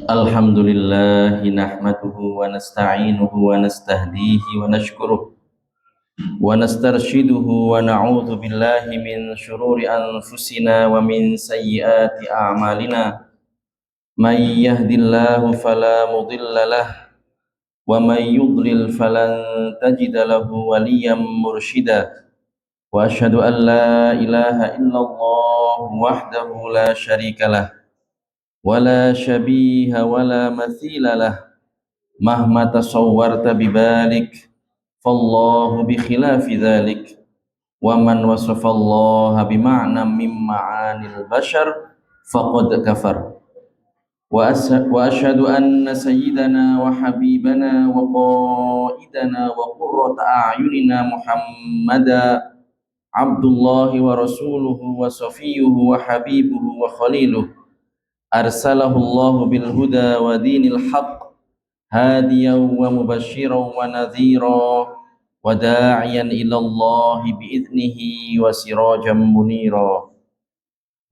Alhamdulillah nahmaduhu wa nasta'inuhu wa nastahdihi wa nashkuruh wa nastarshiduhu wa na'udzu billahi min shururi anfusina wa min sayyiati a'malina may yahdihillahu fala mudilla lah wa may yudlil falan tajida lahu waliyyan mursyida wa asyhadu an la ilaha illallah wahdahu la syarikalah wa la syabiha wa la mathila lah mahma tasawwarta bibalik fallahu bi khilafi dhalik wa man wasafa Allah bima'na min ma'anil bashar faqad kafar wa asyhadu anna sayyidana wa habibana wa qaidana wa qurrata a'yunina Muhammada abdullahi wa rasuluhu wa safiyuhu wa habibuhu wa khaliluhu arsalahu Allah bil huda wa dinil haqq هاديا ومبشرا ونذيرا وداعيا إلى الله بإذنه وسراجا منيرا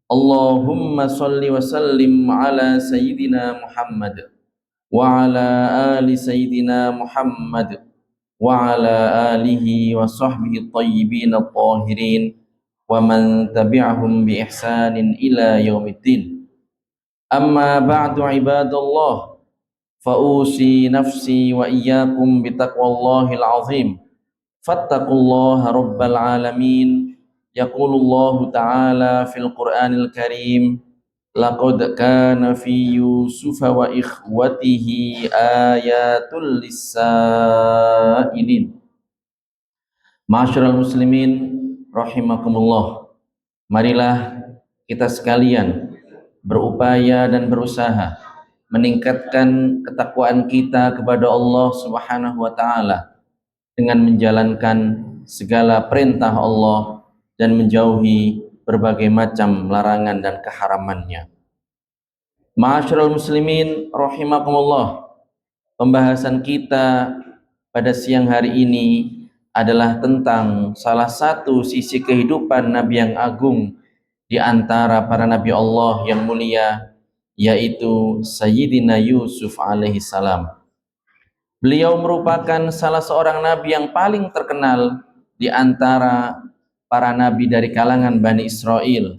اللهم صل وسلم على سيدنا محمد وعلى آل سيدنا محمد وعلى آله وصحبه الطيبين الطاهرين ومن تبعهم بإحسان إلى يوم الدين أما بعد عباد الله فأوصي نفسي وإياكم بتقوى الله العظيم فاتقوا الله رب العالمين يقول الله تعالى في القرآن الكريم لقد كان في يوسف وإخوته آيات للسائلين. Ma'asyiral muslimin rahimakumullah, marilah kita sekalian berupaya dan berusaha meningkatkan ketakwaan kita kepada Allah Subhanahu wa taala dengan menjalankan segala perintah Allah dan menjauhi berbagai macam larangan dan keharamannya. Ma'asyiral muslimin rahimakumullah, pembahasan kita pada siang hari ini adalah tentang salah satu sisi kehidupan Nabi yang agung di antara para nabi Allah yang mulia, yaitu Sayyidina Yusuf alaihi salam. Beliau merupakan salah seorang nabi yang paling terkenal di antara para nabi dari kalangan Bani Israel,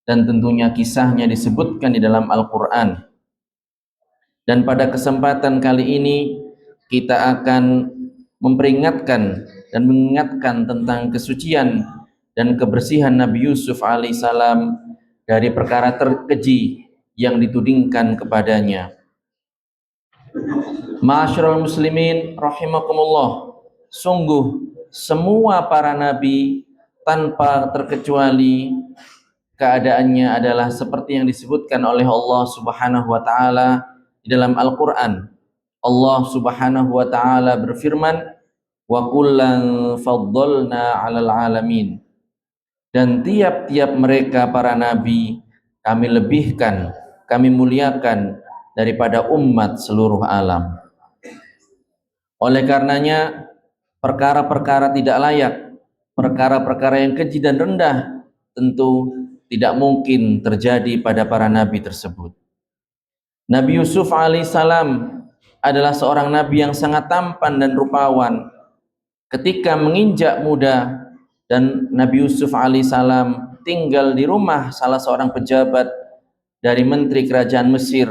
dan tentunya kisahnya disebutkan di dalam Al-Quran. Dan pada kesempatan kali ini kita akan memperingatkan dan mengingatkan tentang kesucian dan kebersihan Nabi Yusuf alaihissalam dari perkara terkeji yang ditudingkan kepadanya. Ma'asyiral muslimin rahimakumullah, sungguh semua para nabi tanpa terkecuali keadaannya adalah seperti yang disebutkan oleh Allah Subhanahu wa taala di dalam Al-Qur'an. Allah Subhanahu wa taala berfirman, "Wa kullan faddalna 'alal 'alamin." Dan tiap-tiap mereka para nabi kami lebihkan, kami muliakan daripada umat seluruh alam. Oleh karenanya, perkara-perkara tidak layak, perkara-perkara yang keji dan rendah tentu tidak mungkin terjadi pada para nabi tersebut. Nabi Yusuf alaihissalam adalah seorang nabi yang sangat tampan dan rupawan. Ketika menginjak muda dan Nabi Yusuf alaihissalam tinggal di rumah salah seorang pejabat dari menteri kerajaan Mesir,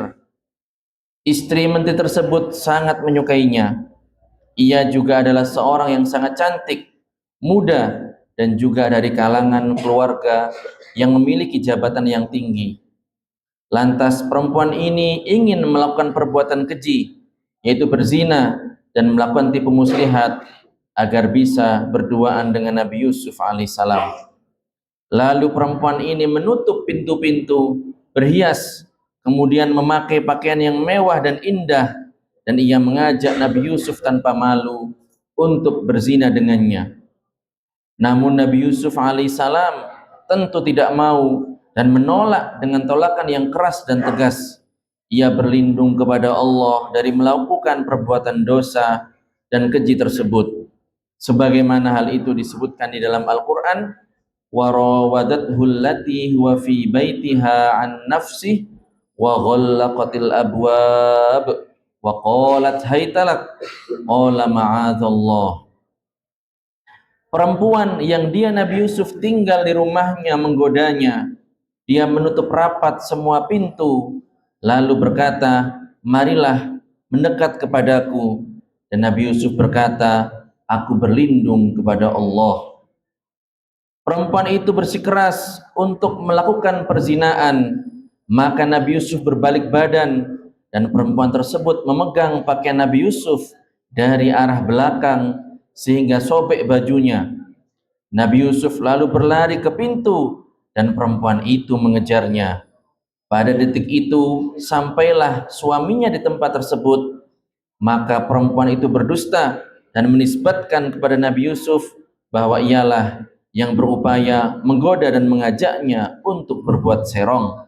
istri menteri tersebut sangat menyukainya. Ia juga adalah seorang yang sangat cantik, muda, dan juga dari kalangan keluarga yang memiliki jabatan yang tinggi. Lantas perempuan ini ingin melakukan perbuatan keji, yaitu berzina dan melakukan tipu muslihat agar bisa berduaan dengan Nabi Yusuf alaihissalam. Lalu perempuan ini menutup pintu-pintu, berhias, kemudian memakai pakaian yang mewah dan indah, dan ia mengajak Nabi Yusuf tanpa malu untuk berzina dengannya. Namun Nabi Yusuf alaihissalam tentu tidak mau dan menolak dengan tolakan yang keras dan tegas. Ia berlindung kepada Allah dari melakukan perbuatan dosa dan keji tersebut, sebagaimana hal itu disebutkan di dalam Al-Quran, وَرَوَدَتْهُ الَّتِي هُوَ فِي بَيْتِهَا عَنْ نَفْسِهِ wa ghallaqatil abwab wa qalat haytalak qala ma'adzallah. Perempuan yang dia Nabi Yusuf tinggal di rumahnya menggodanya, dia menutup rapat semua pintu lalu berkata, marilah mendekat kepadaku. Dan Nabi Yusuf berkata, aku berlindung kepada Allah. Perempuan itu bersikeras untuk melakukan perzinaan, maka Nabi Yusuf berbalik badan dan perempuan tersebut memegang pakaian Nabi Yusuf dari arah belakang sehingga sobek bajunya. Nabi Yusuf lalu berlari ke pintu dan perempuan itu mengejarnya. Pada detik itu sampailah suaminya di tempat tersebut, maka perempuan itu berdusta dan menisbatkan kepada Nabi Yusuf bahwa ialah yang berupaya menggoda dan mengajaknya untuk berbuat serong.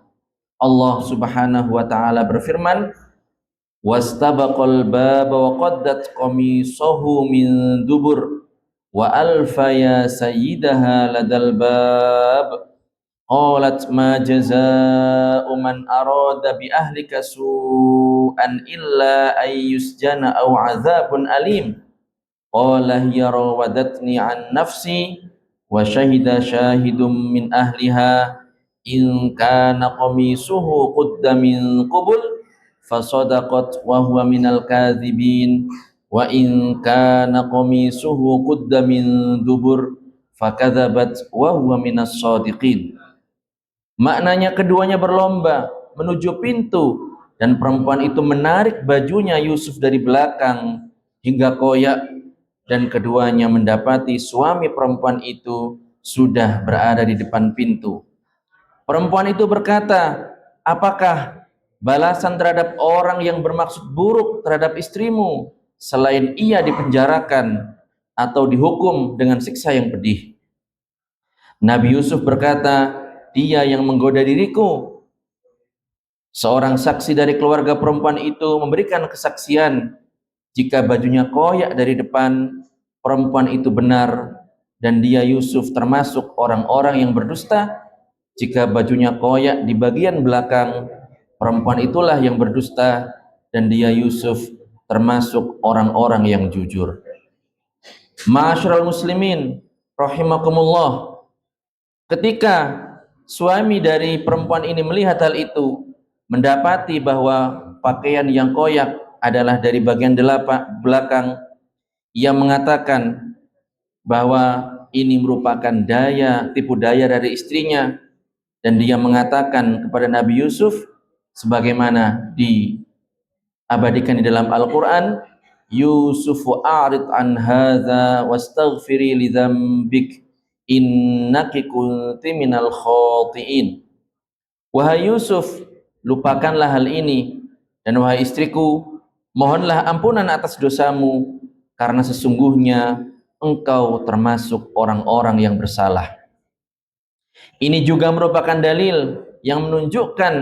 Allah Subhanahu wa taala berfirman, wastabaqal baba wa qaddat qamisahu min dubur wa alfa ya sayyidaha ladal bab qalat ma jazaa'u man arada bi ahlika su'an illa ay yusjana aw 'adzabun alim qala hiya rawadatni an nafsi wa syahida syahidum min ahliha in kana qamisuhu qudda min qubul fasadaqat wa huwa minal kadhibin wa in kana qamisuhu qudda min dubur fakadzabat wa huwa minas shadiqin. Maknanya keduanya berlomba menuju pintu dan perempuan itu menarik bajunya Yusuf dari belakang hingga koyak dan keduanya mendapati suami perempuan itu sudah berada di depan pintu. Perempuan itu berkata, apakah balasan terhadap orang yang bermaksud buruk terhadap istrimu selain ia dipenjarakan atau dihukum dengan siksa yang pedih? Nabi Yusuf berkata, dia yang menggoda diriku. Seorang saksi dari keluarga perempuan itu memberikan kesaksian, jika bajunya koyak dari depan, perempuan itu benar dan dia Yusuf termasuk orang-orang yang berdusta. Jika bajunya koyak di bagian belakang, perempuan itulah yang berdusta dan dia Yusuf termasuk orang-orang yang jujur. Ma'asyiral muslimin rahimakumullah, ketika suami dari perempuan ini melihat hal itu, mendapati bahwa pakaian yang koyak adalah dari bagian belakang, ia mengatakan bahwa ini merupakan tipu daya dari istrinya, dan dia mengatakan kepada Nabi Yusuf sebagaimana diabadikan di dalam Al-Qur'an, Yusufu a'rid an hadza wastaghfiri li dzambik innaki kunti minal khati'in. Wahai Yusuf, lupakanlah hal ini, dan wahai istriku, mohonlah ampunan atas dosamu karena sesungguhnya engkau termasuk orang-orang yang bersalah. Ini juga merupakan dalil yang menunjukkan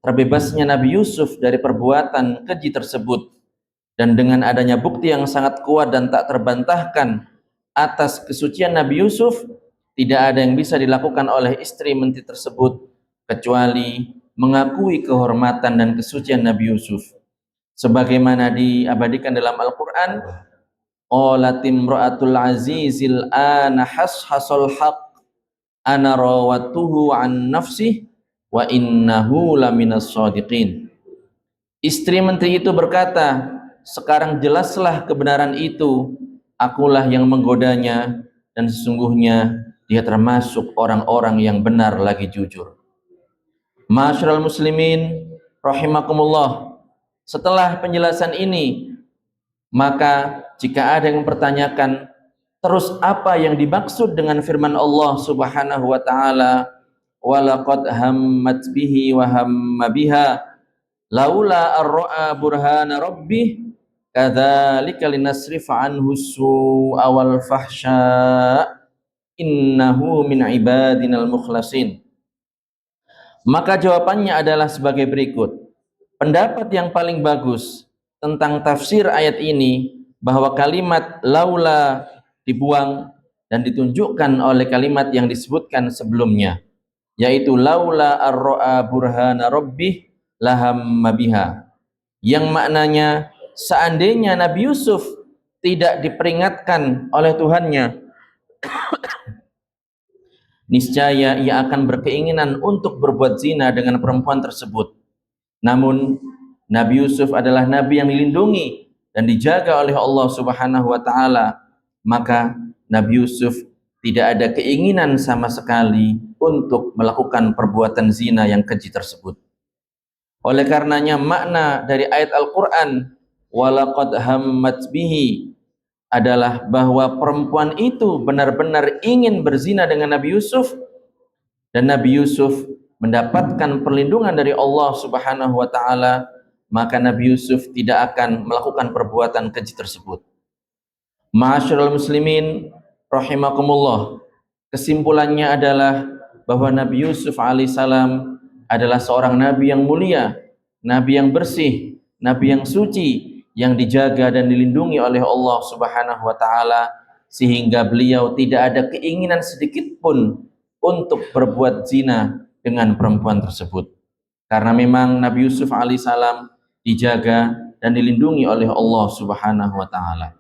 terbebasnya Nabi Yusuf dari perbuatan keji tersebut, dan dengan adanya bukti yang sangat kuat dan tak terbantahkan atas kesucian Nabi Yusuf, tidak ada yang bisa dilakukan oleh istri menteri tersebut kecuali mengakui kehormatan dan kesucian Nabi Yusuf sebagaimana diabadikan dalam Al-Qur'an, qalat imra'atul azizil ana hashasal haq ana rawatuhu an nafsih wa innahu laminas shadiqin. Istri menteri itu berkata, sekarang jelaslah kebenaran itu, akulah yang menggodanya dan sesungguhnya dia termasuk orang-orang yang benar lagi jujur. Ma'asyiral muslimin rahimakumullah, setelah penjelasan ini, maka jika ada yang mempertanyakan terus apa yang dimaksud dengan firman Allah Subhanahu wa taala, walaqad hammat bihi wa hamma biha laula ar-ra'a burhana rabbih kadzalika linasrifa anhu su'a wal fahsya innahu min ibadinal mukhlasin. Maka jawabannya adalah sebagai berikut. Pendapat yang paling bagus tentang tafsir ayat ini bahwa kalimat laula dibuang dan ditunjukkan oleh kalimat yang disebutkan sebelumnya, yaitu laula ar-ra'a burhana rabbih, lahamma biha, yang maknanya seandainya Nabi Yusuf tidak diperingatkan oleh Tuhannya, niscaya ia akan berkeinginan untuk berbuat zina dengan perempuan tersebut. Namun Nabi Yusuf adalah nabi yang dilindungi dan dijaga oleh Allah Subhanahu wa taala, maka Nabi Yusuf tidak ada keinginan sama sekali untuk melakukan perbuatan zina yang keji tersebut. Oleh karenanya makna dari ayat Al-Qur'an walaqad hammat bihi adalah bahwa perempuan itu benar-benar ingin berzina dengan Nabi Yusuf, dan Nabi Yusuf mendapatkan perlindungan dari Allah Subhanahu wa taala, maka Nabi Yusuf tidak akan melakukan perbuatan keji tersebut. Ma'asyiral muslimin rahimakumullah, kesimpulannya adalah bahwa Nabi Yusuf alaihissalam adalah seorang nabi yang mulia, nabi yang bersih, nabi yang suci, yang dijaga dan dilindungi oleh Allah Subhanahu wa taala, sehingga beliau tidak ada keinginan sedikit pun untuk berbuat zina dengan perempuan tersebut. Karena memang Nabi Yusuf alaihissalam dijaga dan dilindungi oleh Allah Subhanahu wa taala.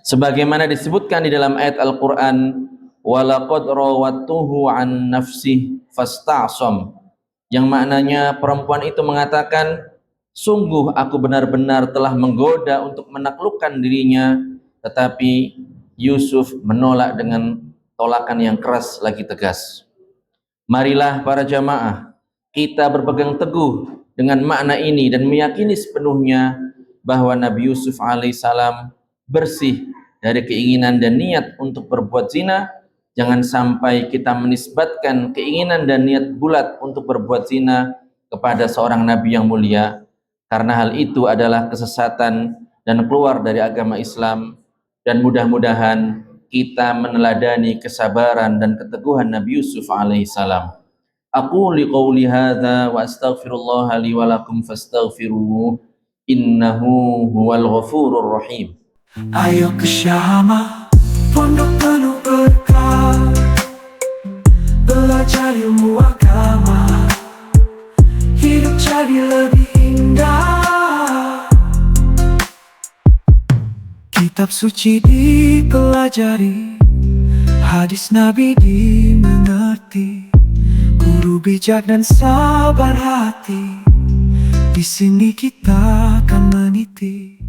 Sebagaimana disebutkan di dalam ayat Al-Qur'an, walaqad rawattuhu an nafsihi fasta'sam, yang maknanya perempuan itu mengatakan, sungguh aku benar-benar telah menggoda untuk menaklukkan dirinya, tetapi Yusuf menolak dengan tolakan yang keras lagi tegas. Marilah para jamaah, kita berpegang teguh dengan makna ini dan meyakini sepenuhnya bahwa Nabi Yusuf alaihissalam bersih dari keinginan dan niat untuk berbuat zina. Jangan sampai kita menisbatkan keinginan dan niat bulat untuk berbuat zina kepada seorang nabi yang mulia, karena hal itu adalah kesesatan dan keluar dari agama Islam. Dan mudah-mudahan kita meneladani kesabaran dan keteguhan Nabi Yusuf alaihissalam. Aqulu qouli hadza wa astaghfirullah li wa lakum fastaghfiruhu innahu huwal ghafurur rahim. Ayo ke Syama, pondok penuh berkah, belajar ilmu agama, hidup jadi lebih indah. Kitab suci dipelajari, hadis Nabi dimengerti, guru bijak dan sabar hati, di sini kita akan meniti.